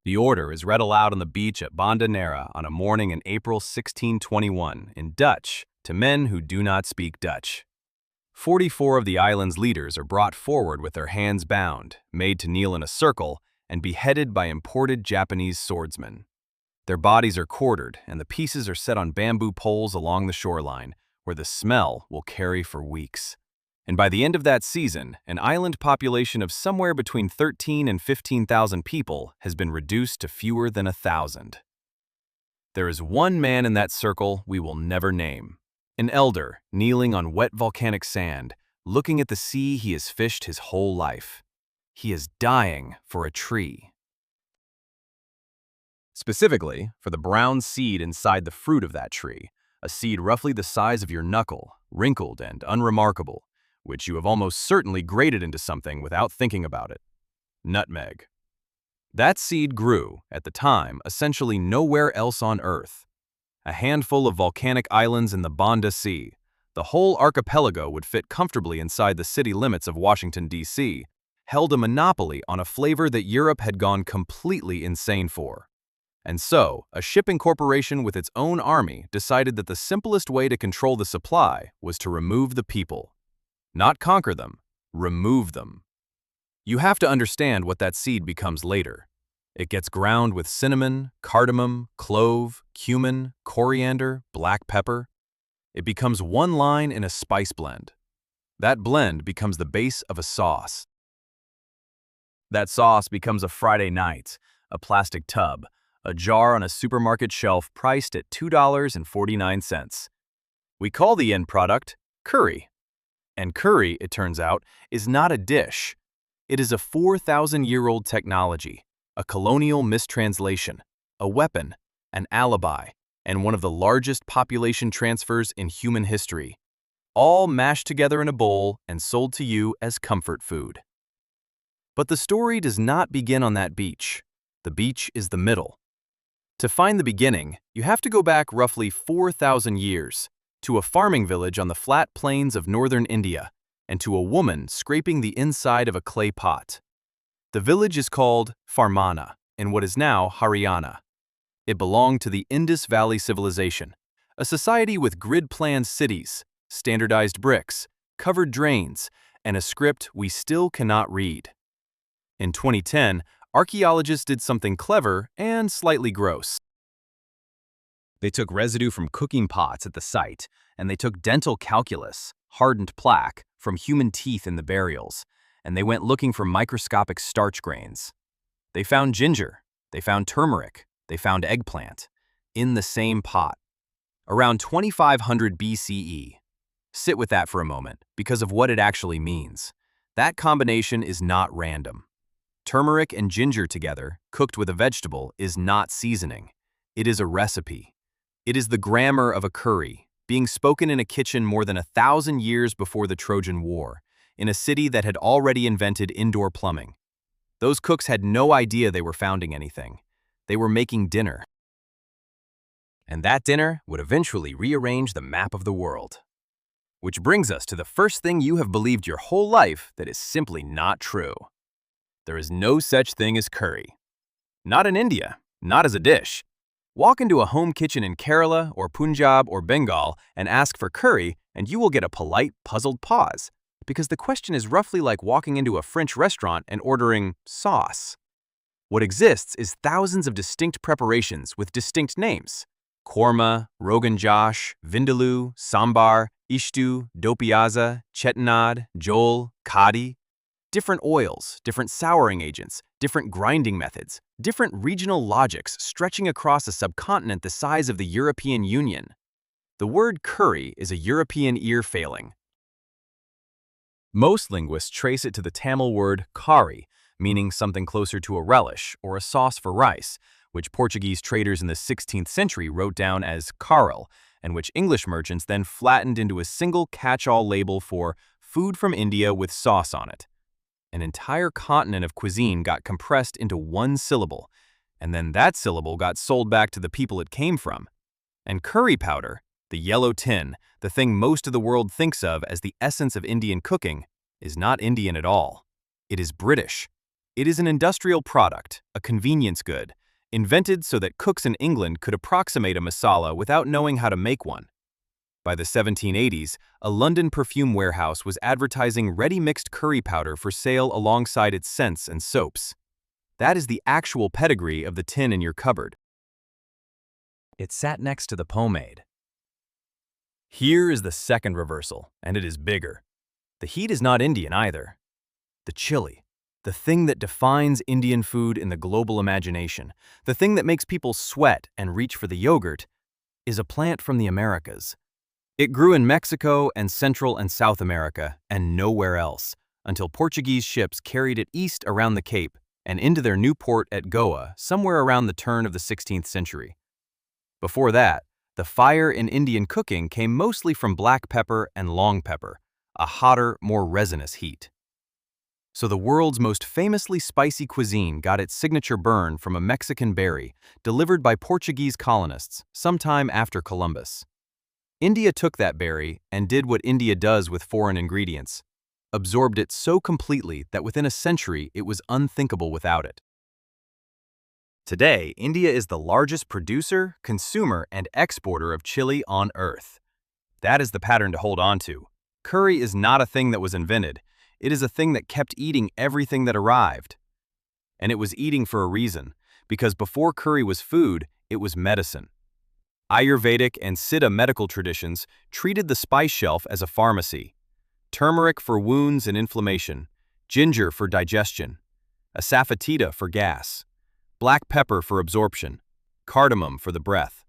The order is read aloud on the beach at Banda Neira on a morning in April 1621 in Dutch to men who do not speak Dutch. 44 of the island's leaders are brought forward with their hands bound, made to kneel in a circle, and beheaded by imported Japanese swordsmen. Their bodies are quartered, and the pieces are set on bamboo poles along the shoreline, where the smell will carry for weeks. And by the end of that season, an island population of somewhere between 13 and 15,000 people has been reduced to fewer than 1,000. There is one man in that circle we will never name. An elder, kneeling on wet volcanic sand, looking at the sea he has fished his whole life. He is dying for a tree. Specifically, for the brown seed inside the fruit of that tree, a seed roughly the size of your knuckle, wrinkled and unremarkable, which you have almost certainly grated into something without thinking about it. Nutmeg. That seed grew, at the time, essentially nowhere else on Earth. A handful of volcanic islands in the Banda Sea. The whole archipelago would fit comfortably inside the city limits of Washington, D.C., held a monopoly on a flavor that Europe had gone completely insane for. And so, a shipping corporation with its own army decided that the simplest way to control the supply was to remove the people. Not conquer them, remove them. You have to understand what that seed becomes later. It gets ground with cinnamon, cardamom, clove, cumin, coriander, black pepper. It becomes one line in a spice blend. That blend becomes the base of a sauce. That sauce becomes a Friday night, a plastic tub, a jar on a supermarket shelf priced at $2.49. We call the end product curry. And curry, it turns out, is not a dish. It is a 4,000-year-old technology, a colonial mistranslation, a weapon, an alibi, and one of the largest population transfers in human history, all mashed together in a bowl and sold to you as comfort food. But the story does not begin on that beach. The beach is the middle. To find the beginning, you have to go back roughly 4,000 years, to a farming village on the flat plains of northern India, and to a woman scraping the inside of a clay pot. The village is called Farmana, in what is now Haryana. It belonged to the Indus Valley civilization, a society with grid-planned cities, standardized bricks, covered drains, and a script we still cannot read. In 2010, archaeologists did something clever and slightly gross. They took residue from cooking pots at the site, and they took dental calculus, hardened plaque, from human teeth in the burials, and they went looking for microscopic starch grains. They found ginger, they found turmeric, they found eggplant, in the same pot. Around 2500 BCE. Sit with that for a moment, because of what it actually means. That combination is not random. Turmeric and ginger together, cooked with a vegetable, is not seasoning. It is a recipe. It is the grammar of a curry, being spoken in a kitchen more than 1,000 years before the Trojan War, in a city that had already invented indoor plumbing. Those cooks had no idea they were founding anything. They were making dinner. And that dinner would eventually rearrange the map of the world. Which brings us to the first thing you have believed your whole life that is simply not true. There is no such thing as curry. Not in India, not as a dish. Walk into a home kitchen in Kerala or Punjab or Bengal and ask for curry, and you will get a polite, puzzled pause, because the question is roughly like walking into a French restaurant and ordering sauce. What exists is thousands of distinct preparations with distinct names. Korma, Rogan Josh, Vindaloo, Sambar, Ishtu, Dopiaza, Chettinad, Jol, Kadi. Different oils, different souring agents, different grinding methods, different regional logics stretching across a subcontinent the size of the European Union. The word curry is a European ear failing. Most linguists trace it to the Tamil word kari, meaning something closer to a relish or a sauce for rice, which Portuguese traders in the 16th century wrote down as caril, and which English merchants then flattened into a single catch-all label for food from India with sauce on it. An entire continent of cuisine got compressed into one syllable, and then that syllable got sold back to the people it came from. And curry powder, the yellow tin, the thing most of the world thinks of as the essence of Indian cooking, is not Indian at all. It is British. It is an industrial product, a convenience good, invented so that cooks in England could approximate a masala without knowing how to make one. By the 1780s, a London perfume warehouse was advertising ready-mixed curry powder for sale alongside its scents and soaps. That is the actual pedigree of the tin in your cupboard. It sat next to the pomade. Here is the second reversal, and it is bigger. The heat is not Indian either. The chili, the thing that defines Indian food in the global imagination, the thing that makes people sweat and reach for the yogurt, is a plant from the Americas. It grew in Mexico and Central and South America and nowhere else, until Portuguese ships carried it east around the Cape and into their new port at Goa somewhere around the turn of the 16th century. Before that, the fire in Indian cooking came mostly from black pepper and long pepper, a hotter, more resinous heat. So the world's most famously spicy cuisine got its signature burn from a Mexican berry delivered by Portuguese colonists sometime after Columbus. India took that berry and did what India does with foreign ingredients, absorbed it so completely that within a century it was unthinkable without it. Today, India is the largest producer, consumer, and exporter of chili on Earth. That is the pattern to hold on to. Curry is not a thing that was invented. It is a thing that kept eating everything that arrived. And it was eating for a reason, because before curry was food, it was medicine. Ayurvedic and Siddha medical traditions treated the spice shelf as a pharmacy. Turmeric for wounds and inflammation, ginger for digestion, asafoetida for gas, black pepper for absorption, cardamom for the breath.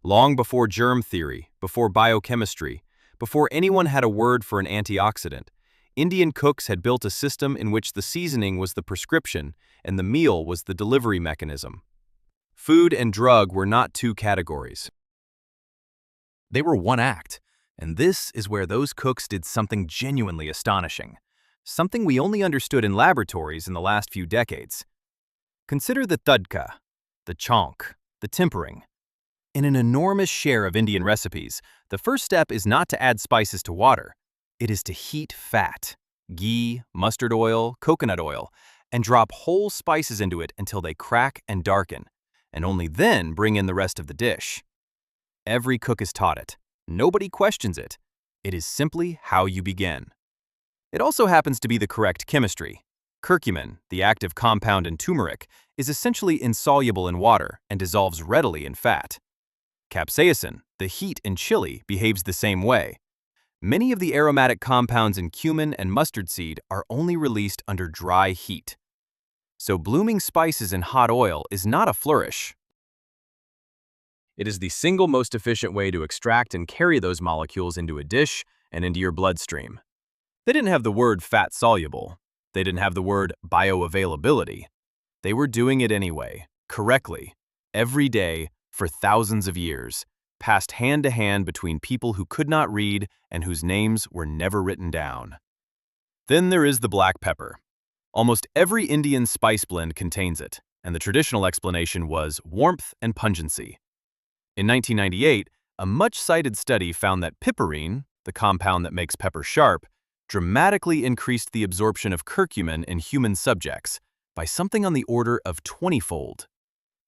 Long before germ theory, before biochemistry, before anyone had a word for an antioxidant, Indian cooks had built a system in which the seasoning was the prescription and the meal was the delivery mechanism. Food and drug were not two categories. They were one act, and this is where those cooks did something genuinely astonishing, something we only understood in laboratories in the last few decades. Consider the tadka, the chonk, the tempering. In an enormous share of Indian recipes, the first step is not to add spices to water. It is to heat fat, ghee, mustard oil, coconut oil, and drop whole spices into it until they crack and darken, and only then bring in the rest of the dish. Every cook is taught it. Nobody questions it. It is simply how you begin. It also happens to be the correct chemistry. Curcumin, the active compound in turmeric, is essentially insoluble in water and dissolves readily in fat. Capsaicin, the heat in chili, behaves the same way. Many of the aromatic compounds in cumin and mustard seed are only released under dry heat. So blooming spices in hot oil is not a flourish. It is the single most efficient way to extract and carry those molecules into a dish and into your bloodstream. They didn't have the word fat-soluble. They didn't have the word bioavailability. They were doing it anyway, correctly, every day, for thousands of years, passed hand to hand between people who could not read and whose names were never written down. Then there is the black pepper. Almost every Indian spice blend contains it, and the traditional explanation was warmth and pungency. In 1998, a much-cited study found that piperine, the compound that makes pepper sharp, dramatically increased the absorption of curcumin in human subjects by something on the order of 20-fold.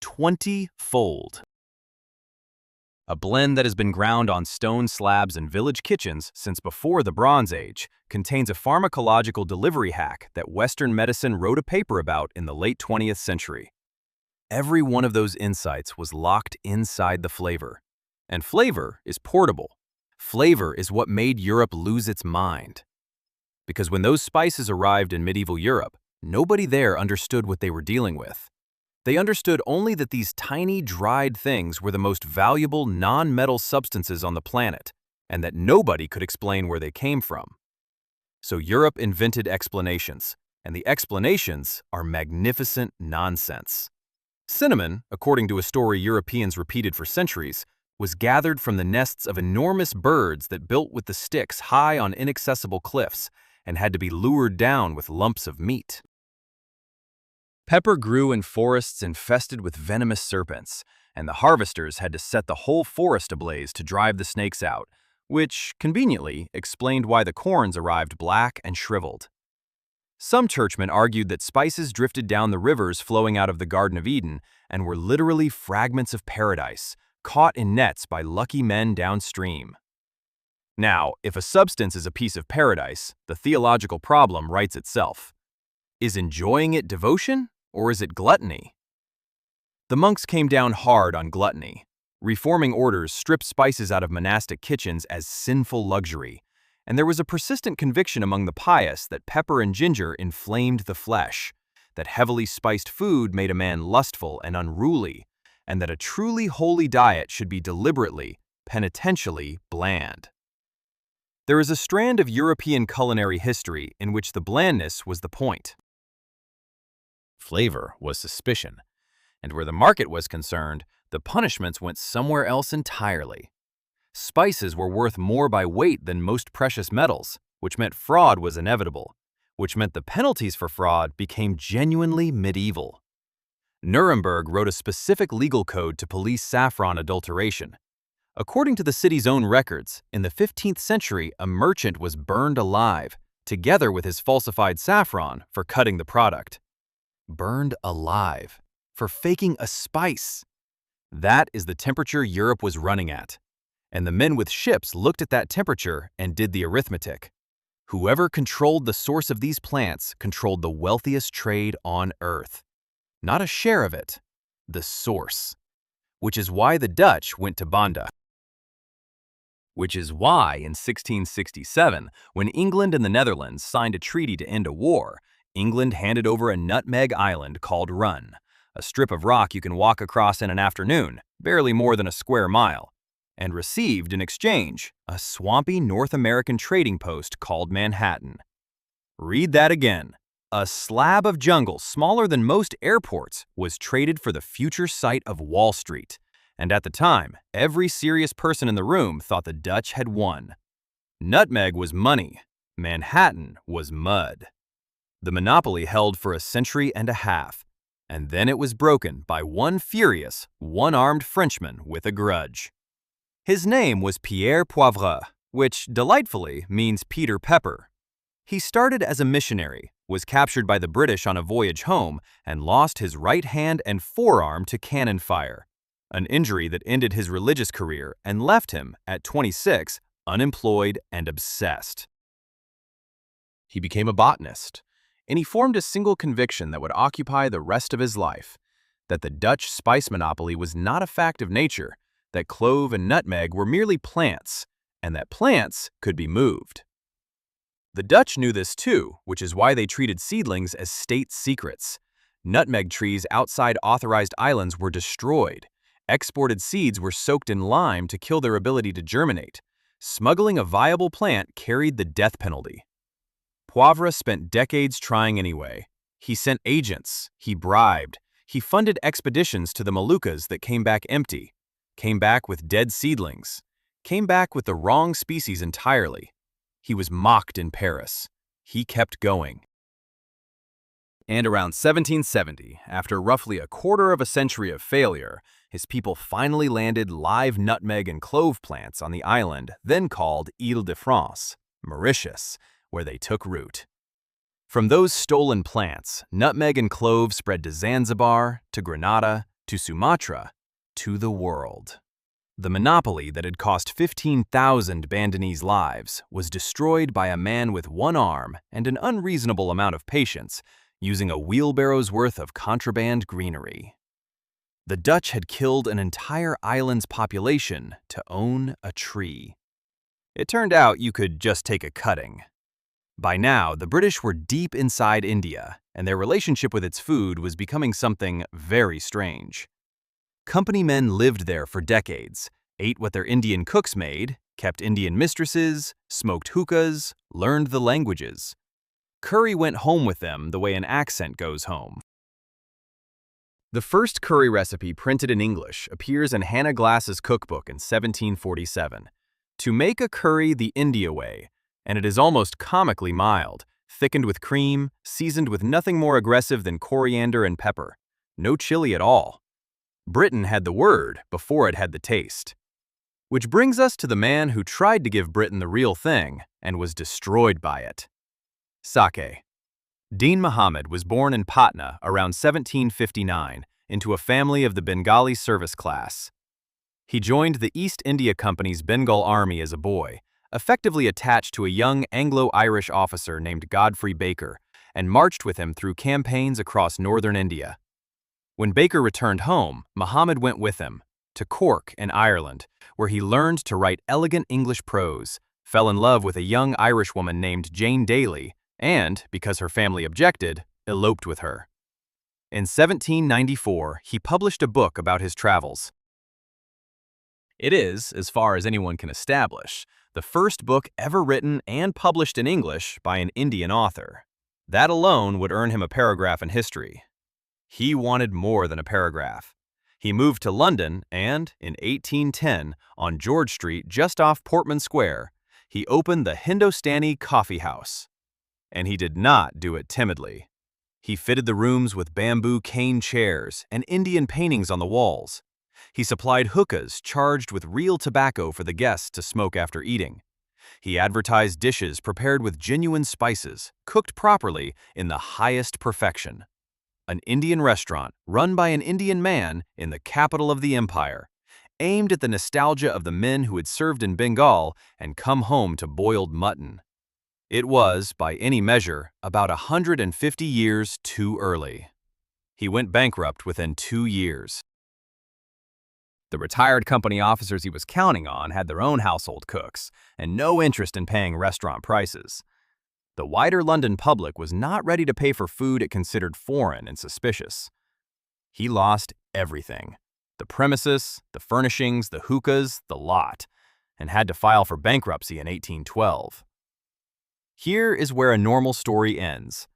20-fold. A blend that has been ground on stone slabs in village kitchens since before the Bronze Age contains a pharmacological delivery hack that Western medicine wrote a paper about in the late 20th century. Every one of those insights was locked inside the flavor. And flavor is portable. Flavor is what made Europe lose its mind. Because when those spices arrived in medieval Europe, nobody there understood what they were dealing with. They understood only that these tiny, dried things were the most valuable non-metal substances on the planet, and that nobody could explain where they came from. So Europe invented explanations, and the explanations are magnificent nonsense. Cinnamon, according to a story Europeans repeated for centuries, was gathered from the nests of enormous birds that built with the sticks high on inaccessible cliffs and had to be lured down with lumps of meat. Pepper grew in forests infested with venomous serpents, and the harvesters had to set the whole forest ablaze to drive the snakes out, which, conveniently, explained why the corns arrived black and shriveled. Some churchmen argued that spices drifted down the rivers flowing out of the Garden of Eden and were literally fragments of paradise, caught in nets by lucky men downstream. Now, if a substance is a piece of paradise, the theological problem writes itself. Is enjoying it devotion, or is it gluttony? The monks came down hard on gluttony. Reforming orders stripped spices out of monastic kitchens as sinful luxury, and there was a persistent conviction among the pious that pepper and ginger inflamed the flesh, that heavily spiced food made a man lustful and unruly, and that a truly holy diet should be deliberately, penitentially bland. There is a strand of European culinary history in which the blandness was the point. Flavor was suspicion, and where the market was concerned, the punishments went somewhere else entirely. Spices were worth more by weight than most precious metals, which meant fraud was inevitable, which meant the penalties for fraud became genuinely medieval. Nuremberg wrote a specific legal code to police saffron adulteration. According to the city's own records, in the 15th century, a merchant was burned alive, together with his falsified saffron, for cutting the product. Burned alive, for faking a spice. That is the temperature Europe was running at. And the men with ships looked at that temperature and did the arithmetic. Whoever controlled the source of these plants controlled the wealthiest trade on Earth. Not a share of it, the source. Which is why the Dutch went to Banda. Which is why in 1667, when England and the Netherlands signed a treaty to end a war, England handed over a nutmeg island called Run, a strip of rock you can walk across in an afternoon, barely more than a square mile, and received in exchange a swampy North American trading post called Manhattan. Read that again. A slab of jungle smaller than most airports was traded for the future site of Wall Street, and at the time, every serious person in the room thought the Dutch had won. Nutmeg was money. Manhattan was mud. The monopoly held for a century and a half, and then it was broken by one furious, one-armed Frenchman with a grudge. His name was Pierre Poivre, which, delightfully, means Peter Pepper. He started as a missionary, was captured by the British on a voyage home, and lost his right hand and forearm to cannon fire, an injury that ended his religious career and left him, at 26, unemployed and obsessed. He became a botanist, and he formed a single conviction that would occupy the rest of his life, that the Dutch spice monopoly was not a fact of nature, that clove and nutmeg were merely plants, and that plants could be moved. The Dutch knew this too, which is why they treated seedlings as state secrets. Nutmeg trees outside authorized islands were destroyed. Exported seeds were soaked in lime to kill their ability to germinate. Smuggling a viable plant carried the death penalty. Poivre spent decades trying anyway. He sent agents, he bribed, he funded expeditions to the Moluccas that came back empty, came back with dead seedlings, came back with the wrong species entirely. He was mocked in Paris. He kept going. And around 1770, after roughly a quarter of a century of failure, his people finally landed live nutmeg and clove plants on the island then called Île-de-France, Mauritius, where they took root. From those stolen plants, nutmeg and clove spread to Zanzibar, to Grenada, to Sumatra, to the world. The monopoly that had cost 15,000 Bandanese lives was destroyed by a man with one arm and an unreasonable amount of patience, using a wheelbarrow's worth of contraband greenery. The Dutch had killed an entire island's population to own a tree. It turned out you could just take a cutting. By now, the British were deep inside India, and their relationship with its food was becoming something very strange. Company men lived there for decades, ate what their Indian cooks made, kept Indian mistresses, smoked hookahs, learned the languages. Curry went home with them the way an accent goes home. The first curry recipe printed in English appears in Hannah Glass's cookbook in 1747. To make a curry the India way, and it is almost comically mild, thickened with cream, seasoned with nothing more aggressive than coriander and pepper. No chili at all. Britain had the word before it had the taste. Which brings us to the man who tried to give Britain the real thing and was destroyed by it. Sake. Din Mahomed was born in Patna around 1759 into a family of the Bengali service class. He joined the East India Company's Bengal army as a boy, effectively attached to a young Anglo-Irish officer named Godfrey Baker, and marched with him through campaigns across northern India. When Baker returned home, Mahomed went with him to Cork in Ireland, where he learned to write elegant English prose, fell in love with a young Irish woman named Jane Daly, and, because her family objected, eloped with her. In 1794, he published a book about his travels. It is, as far as anyone can establish, the first book ever written and published in English by an Indian author. That alone would earn him a paragraph in history. He wanted more than a paragraph. He moved to London and, in 1810, on George Street just off Portman Square, he opened the Hindustani Coffee House. And he did not do it timidly. He fitted the rooms with bamboo cane chairs and Indian paintings on the walls. He supplied hookahs charged with real tobacco for the guests to smoke after eating. He advertised dishes prepared with genuine spices, cooked properly in the highest perfection. An Indian restaurant run by an Indian man in the capital of the empire, aimed at the nostalgia of the men who had served in Bengal and come home to boiled mutton. It was, by any measure, about 150 years too early. He went bankrupt within 2 years. The retired company officers he was counting on had their own household cooks and no interest in paying restaurant prices. The wider London public was not ready to pay for food it considered foreign and suspicious. He lost everything: the premises, the furnishings, the hookahs, the lot, and had to file for bankruptcy in 1812. Here is where a normal story ends.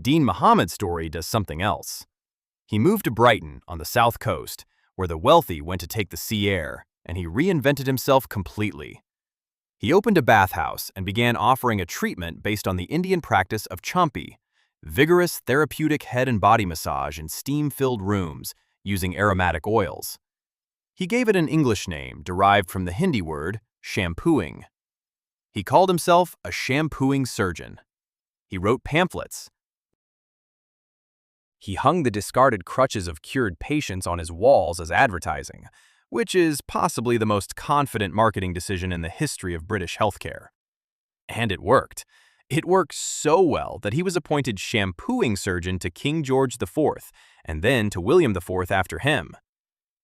Din Mahomed's story does something else. He moved to Brighton on the south coast, where the wealthy went to take the sea air, and he reinvented himself completely. He opened a bathhouse and began offering a treatment based on the Indian practice of champi, vigorous therapeutic head and body massage in steam-filled rooms using aromatic oils. He gave it an English name derived from the Hindi word shampooing. He called himself a shampooing surgeon. He wrote pamphlets. He hung the discarded crutches of cured patients on his walls as advertising, which is possibly the most confident marketing decision in the history of British healthcare. And it worked. It worked so well that he was appointed shampooing surgeon to King George IV, and then to William IV after him.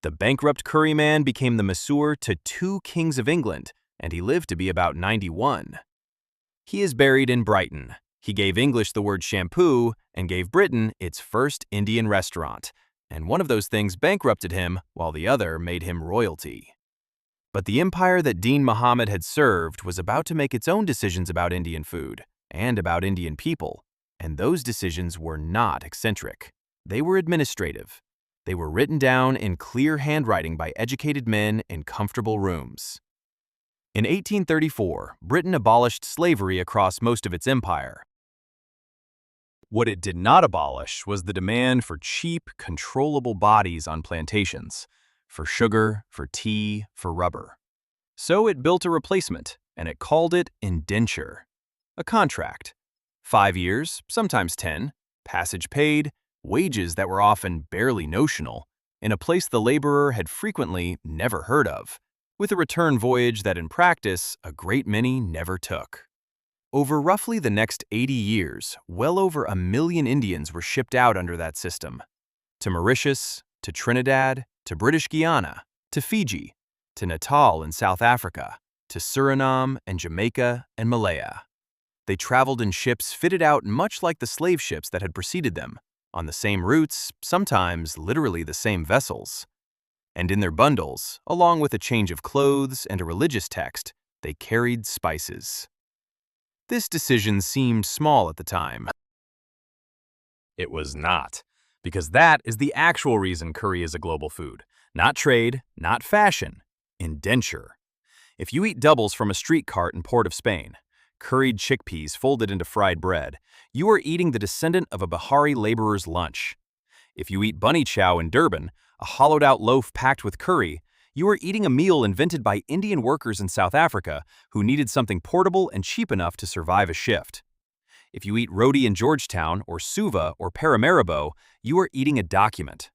The bankrupt curry man became the masseur to 2 kings of England, and he lived to be about 91. He is buried in Brighton. He gave English the word shampoo and gave Britain its first Indian restaurant, and one of those things bankrupted him while the other made him royalty. But the empire that Din Mahomed had served was about to make its own decisions about Indian food and about Indian people, and those decisions were not eccentric. They were administrative. They were written down in clear handwriting by educated men in comfortable rooms. In 1834, Britain abolished slavery across most of its empire. What it did not abolish was the demand for cheap, controllable bodies on plantations, for sugar, for tea, for rubber. So it built a replacement, and it called it indenture, a contract. 5 years, sometimes 10, passage paid, wages that were often barely notional, in a place the laborer had frequently never heard of, with a return voyage that in practice a great many never took. Over roughly the next 80 years, well over 1 million Indians were shipped out under that system, to Mauritius, to Trinidad, to British Guiana, to Fiji, to Natal in South Africa, to Suriname and Jamaica and Malaya. They traveled in ships fitted out much like the slave ships that had preceded them, on the same routes, sometimes literally the same vessels. And in their bundles, along with a change of clothes and a religious text, they carried spices. This decision seemed small at the time. It was not, because that is the actual reason curry is a global food. Not trade, not fashion, indenture. If you eat doubles from a street cart in Port of Spain, curried chickpeas folded into fried bread, you are eating the descendant of a Bihari laborer's lunch. If you eat bunny chow in Durban, a hollowed-out loaf packed with curry, you are eating a meal invented by Indian workers in South Africa who needed something portable and cheap enough to survive a shift. If you eat roti in Georgetown or Suva or Paramaribo, you are eating a document.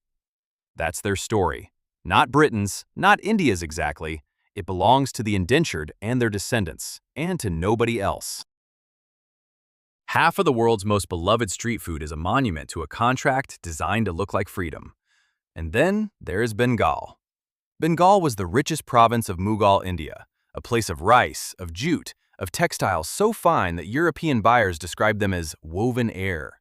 That's their story. Not Britain's, not India's exactly. It belongs to the indentured and their descendants, and to nobody else. Half of the world's most beloved street food is a monument to a contract designed to look like freedom. And then there's Bengal. Bengal was the richest province of Mughal India, a place of rice, of jute, of textiles so fine that European buyers described them as woven air.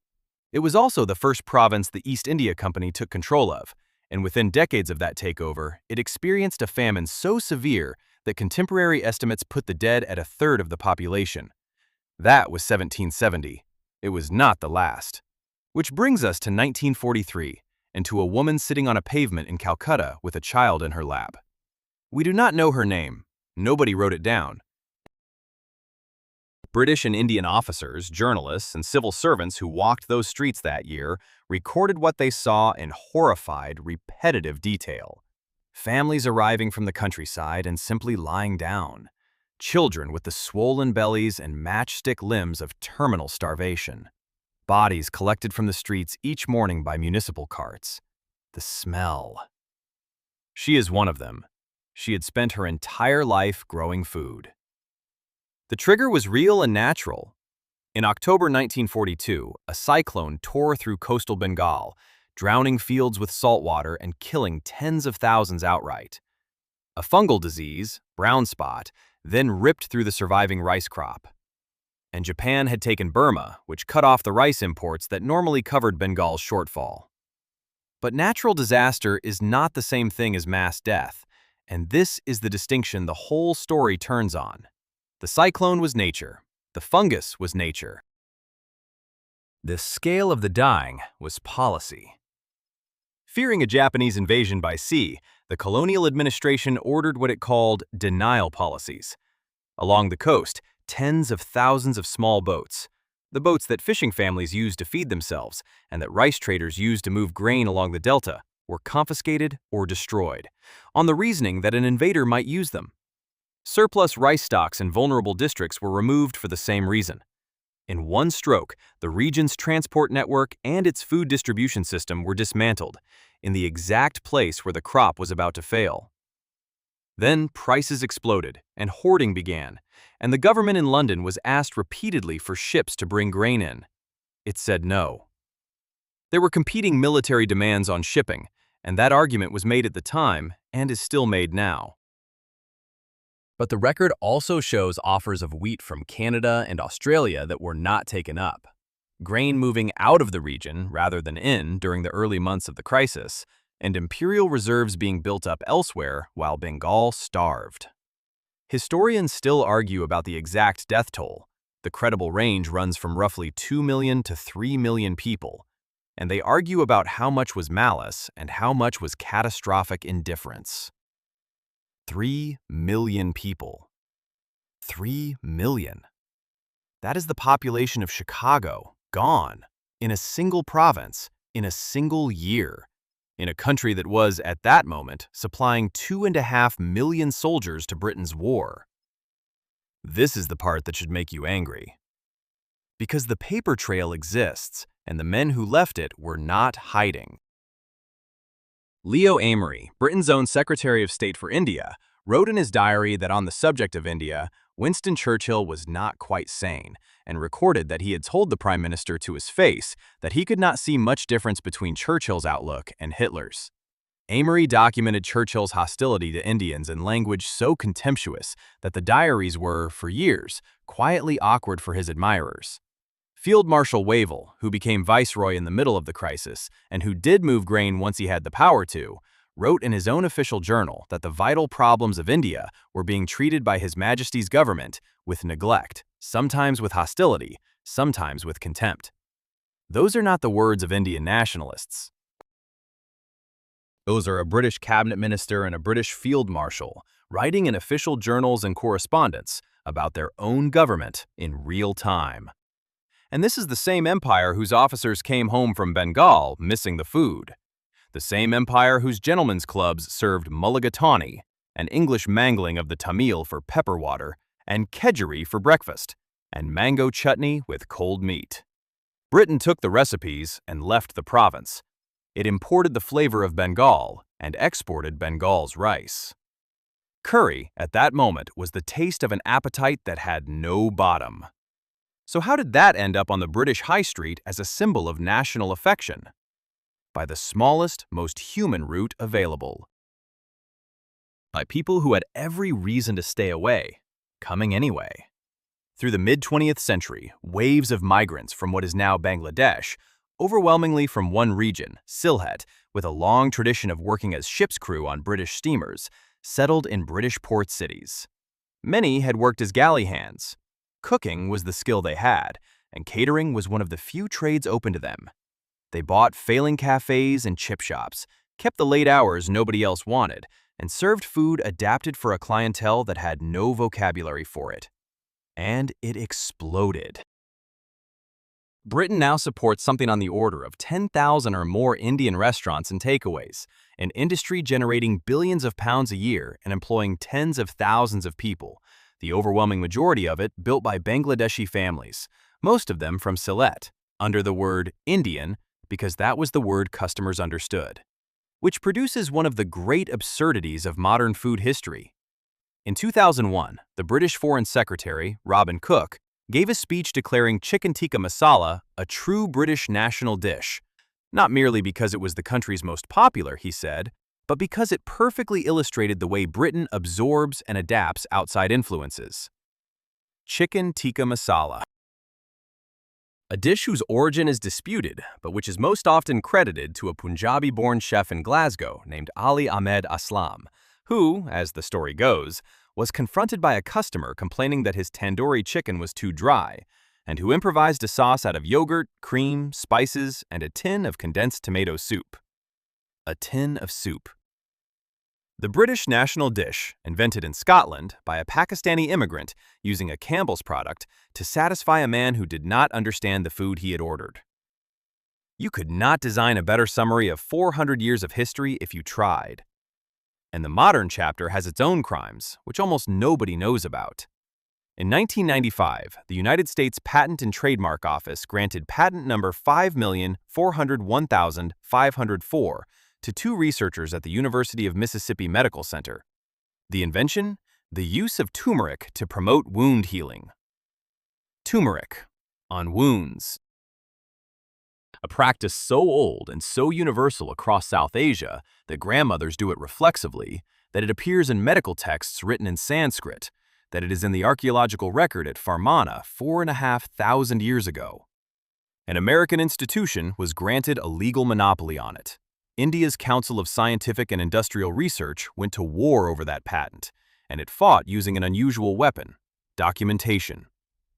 It was also the first province the East India Company took control of, and within decades of that takeover, it experienced a famine so severe that contemporary estimates put the dead at a third of the population. That was 1770. It was not the last. Which brings us to 1943, and to a woman sitting on a pavement in Calcutta with a child in her lap. We do not know her name. Nobody wrote it down. British and Indian officers, journalists, and civil servants who walked those streets that year recorded what they saw in horrified, repetitive detail. Families arriving from the countryside and simply lying down. Children with the swollen bellies and matchstick limbs of terminal starvation. Bodies collected from the streets each morning by municipal carts. The smell. She is one of them. She had spent her entire life growing food. The trigger was real and natural. In October 1942, a cyclone tore through coastal Bengal, drowning fields with salt water and killing tens of thousands outright. A fungal disease, brown spot, then ripped through the surviving rice crop. And Japan had taken Burma, which cut off the rice imports that normally covered Bengal's shortfall. But natural disaster is not the same thing as mass death, and this is the distinction the whole story turns on. The cyclone was nature. The fungus was nature. The scale of the dying was policy. Fearing a Japanese invasion by sea, the colonial administration ordered what it called denial policies. Along the coast, tens of thousands of small boats, the boats that fishing families used to feed themselves and that rice traders used to move grain along the delta, were confiscated or destroyed, on the reasoning that an invader might use them. Surplus rice stocks in vulnerable districts were removed for the same reason. In one stroke, the region's transport network and its food distribution system were dismantled, in the exact place where the crop was about to fail. Then prices exploded, and hoarding began, and the government in London was asked repeatedly for ships to bring grain in. It said no. There were competing military demands on shipping, and that argument was made at the time and is still made now. But the record also shows offers of wheat from Canada and Australia that were not taken up. Grain moving out of the region rather than in during the early months of the crisis, and imperial reserves being built up elsewhere while Bengal starved. Historians still argue about the exact death toll. The credible range runs from roughly 2 million to 3 million people, and they argue about how much was malice and how much was catastrophic indifference. 3 million people. 3 million. That is the population of Chicago, gone, in a single province, in a single year, in a country that was, at that moment, supplying 2.5 million soldiers to Britain's war. This is the part that should make you angry. Because the paper trail exists, and the men who left it were not hiding. Leo Amory, Britain's own Secretary of State for India, wrote in his diary that on the subject of India, Winston Churchill was not quite sane, and recorded that he had told the Prime Minister to his face that he could not see much difference between Churchill's outlook and Hitler's. Amory documented Churchill's hostility to Indians in language so contemptuous that the diaries were, for years, quietly awkward for his admirers. Field Marshal Wavell, who became viceroy in the middle of the crisis, and who did move grain once he had the power to, wrote in his own official journal that the vital problems of India were being treated by His Majesty's government with neglect, sometimes with hostility, sometimes with contempt. Those are not the words of Indian nationalists. Those are a British cabinet minister and a British field marshal writing in official journals and correspondence about their own government in real time. And this is the same empire whose officers came home from Bengal missing the food. The same empire whose gentlemen's clubs served mulligatawny, an English mangling of the Tamil for pepper water, and kedgeree for breakfast. and mango chutney with cold meat. Britain took the recipes and left the province. It imported the flavor of Bengal and exported Bengal's rice. Curry, at that moment, was the taste of an appetite that had no bottom. So how did that end up on the British high street as a symbol of national affection? By the smallest, most human route available. By people who had every reason to stay away, coming anyway. Through the mid-20th century, waves of migrants from what is now Bangladesh, overwhelmingly from one region, Sylhet, with a long tradition of working as ship's crew on British steamers, settled in British port cities. Many had worked as galley hands. Cooking was the skill they had, and catering was one of the few trades open to them. They bought failing cafes and chip shops, kept the late hours nobody else wanted, and served food adapted for a clientele that had no vocabulary for it. And it exploded. Britain now supports something on the order of 10,000 or more Indian restaurants and takeaways, an industry generating billions of pounds a year and employing tens of thousands of people, the overwhelming majority of it built by Bangladeshi families, most of them from Sylhet, under the word Indian because that was the word customers understood, which produces one of the great absurdities of modern food history. In 2001, the British Foreign Secretary, Robin Cook, gave a speech declaring chicken tikka masala a true British national dish, not merely because it was the country's most popular, he said, but because it perfectly illustrated the way Britain absorbs and adapts outside influences. Chicken tikka masala. A dish whose origin is disputed, but which is most often credited to a Punjabi-born chef in Glasgow named Ali Ahmed Aslam, who, as the story goes, was confronted by a customer complaining that his tandoori chicken was too dry, and who improvised a sauce out of yogurt, cream, spices, and a tin of condensed tomato soup. A tin of soup. The British national dish, invented in Scotland by a Pakistani immigrant using a Campbell's product to satisfy a man who did not understand the food he had ordered. You could not design a better summary of 400 years of history if you tried. And the modern chapter has its own crimes, which almost nobody knows about. In 1995, the United States Patent and Trademark Office granted patent number 5,401,504 to two researchers at the University of Mississippi Medical Center. The invention? The use of turmeric to promote wound healing. Turmeric on wounds. A practice so old and so universal across South Asia that grandmothers do it reflexively, that it appears in medical texts written in Sanskrit, that it is in the archaeological record at Farmana 4,500 years ago. An American institution was granted a legal monopoly on it. India's Council of Scientific and Industrial Research went to war over that patent, and it fought using an unusual weapon: documentation,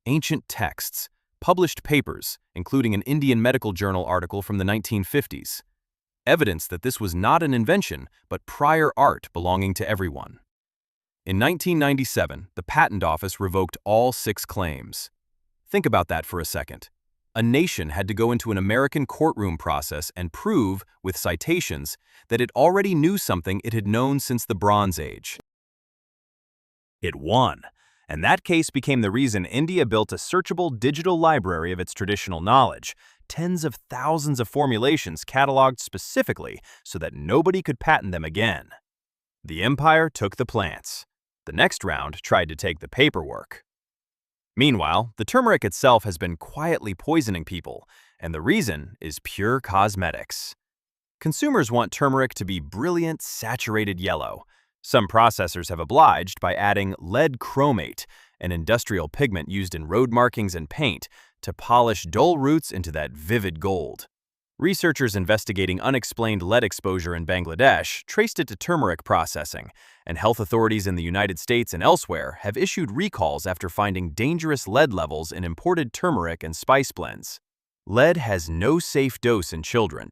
ancient texts, published papers, including an Indian medical journal article from the 1950s. Evidence that this was not an invention, but prior art belonging to everyone. In 1997, the Patent Office revoked all 6 claims. Think about that for a second. A nation had to go into an American courtroom process and prove, with citations, that it already knew something it had known since the Bronze Age. It won, and that case became the reason India built a searchable digital library of its traditional knowledge, tens of thousands of formulations cataloged specifically so that nobody could patent them again. The empire took the plants. The next round tried to take the paperwork. Meanwhile, the turmeric itself has been quietly poisoning people, and the reason is pure cosmetics. Consumers want turmeric to be brilliant, saturated yellow. Some processors have obliged by adding lead chromate, an industrial pigment used in road markings and paint, to polish dull roots into that vivid gold. Researchers investigating unexplained lead exposure in Bangladesh traced it to turmeric processing, and health authorities in the United States and elsewhere have issued recalls after finding dangerous lead levels in imported turmeric and spice blends. Lead has no safe dose in children.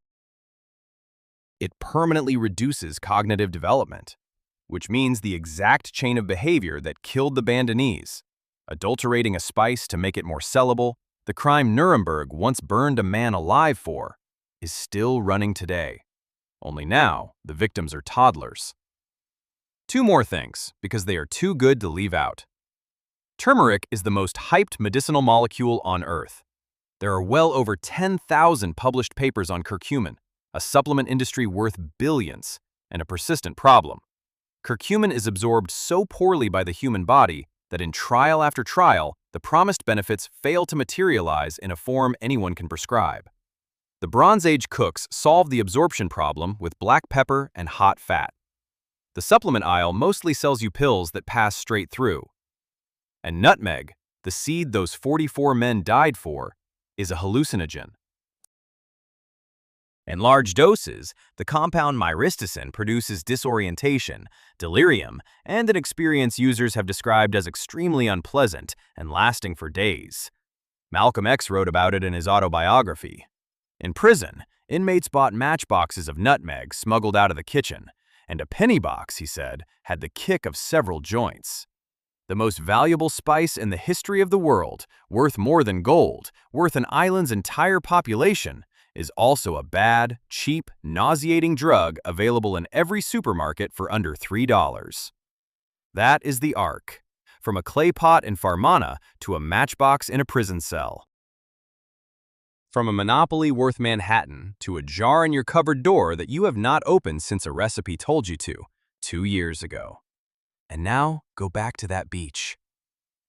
It permanently reduces cognitive development, which means the exact chain of behavior that killed the Bandanese. Adulterating a spice to make it more sellable, the crime Nuremberg once burned a man alive for, is still running today. Only now, the victims are toddlers. 2 more things, because they are too good to leave out. Turmeric is the most hyped medicinal molecule on Earth. There are well over 10,000 published papers on curcumin, a supplement industry worth billions, and a persistent problem. Curcumin is absorbed so poorly by the human body that in trial after trial, the promised benefits fail to materialize in a form anyone can prescribe. The Bronze Age cooks solved the absorption problem with black pepper and hot fat. The supplement aisle mostly sells you pills that pass straight through. And nutmeg, the seed those 44 men died for, is a hallucinogen. In large doses, the compound myristicin produces disorientation, delirium, and an experience users have described as extremely unpleasant and lasting for days. Malcolm X wrote about it in his autobiography. In prison, inmates bought matchboxes of nutmeg smuggled out of the kitchen, and a penny box, he said, had the kick of several joints. The most valuable spice in the history of the world, worth more than gold, worth an island's entire population, is also a bad, cheap, nauseating drug available in every supermarket for under $3. That is the arc, from a clay pot in Farmana to a matchbox in a prison cell. From a monopoly worth Manhattan to a jar in your cupboard door that you have not opened since a recipe told you to, 2 years ago. And now, go back to that beach.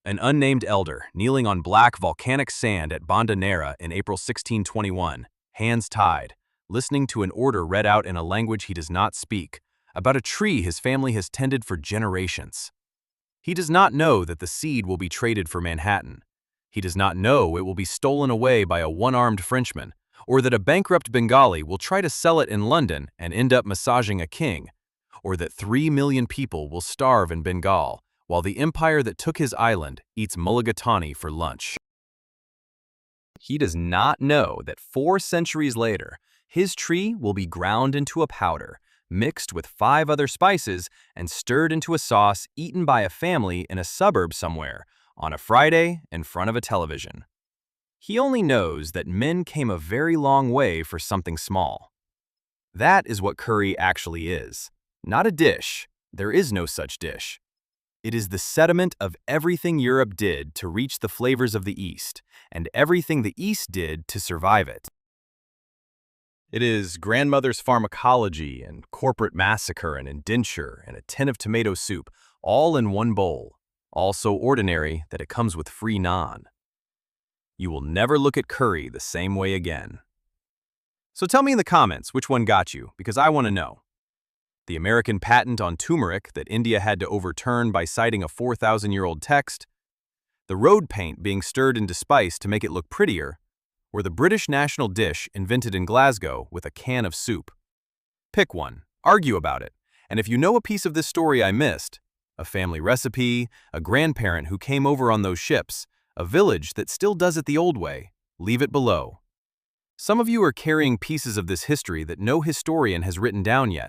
An unnamed elder, kneeling on black volcanic sand at Banda Neira in April 1621, hands tied, listening to an order read out in a language he does not speak, about a tree his family has tended for generations. He does not know that the seed will be traded for Manhattan. He does not know it will be stolen away by a one-armed Frenchman, or that a bankrupt Bengali will try to sell it in London and end up massaging a king, or that 3 million people will starve in Bengal while the empire that took his island eats mulligatawny for lunch. He does not know that 4 centuries later, his tree will be ground into a powder, mixed with 5 other spices, and stirred into a sauce eaten by a family in a suburb somewhere on a Friday in front of a television. He only knows that men came a very long way for something small. That is what curry actually is. Not a dish. There is no such dish. It is the sediment of everything Europe did to reach the flavors of the East, and everything the East did to survive it. It is grandmother's pharmacology and corporate massacre and indenture and a tin of tomato soup, all in one bowl, all so ordinary that it comes with free naan. You will never look at curry the same way again. So tell me in the comments which one got you, because I want to know. The American patent on turmeric that India had to overturn by citing a 4,000-year-old text, the road paint being stirred into spice to make it look prettier, or the British national dish invented in Glasgow with a can of soup. Pick one, argue about it, and if you know a piece of this story I missed, a family recipe, a grandparent who came over on those ships, a village that still does it the old way, leave it below. Some of you are carrying pieces of this history that no historian has written down yet.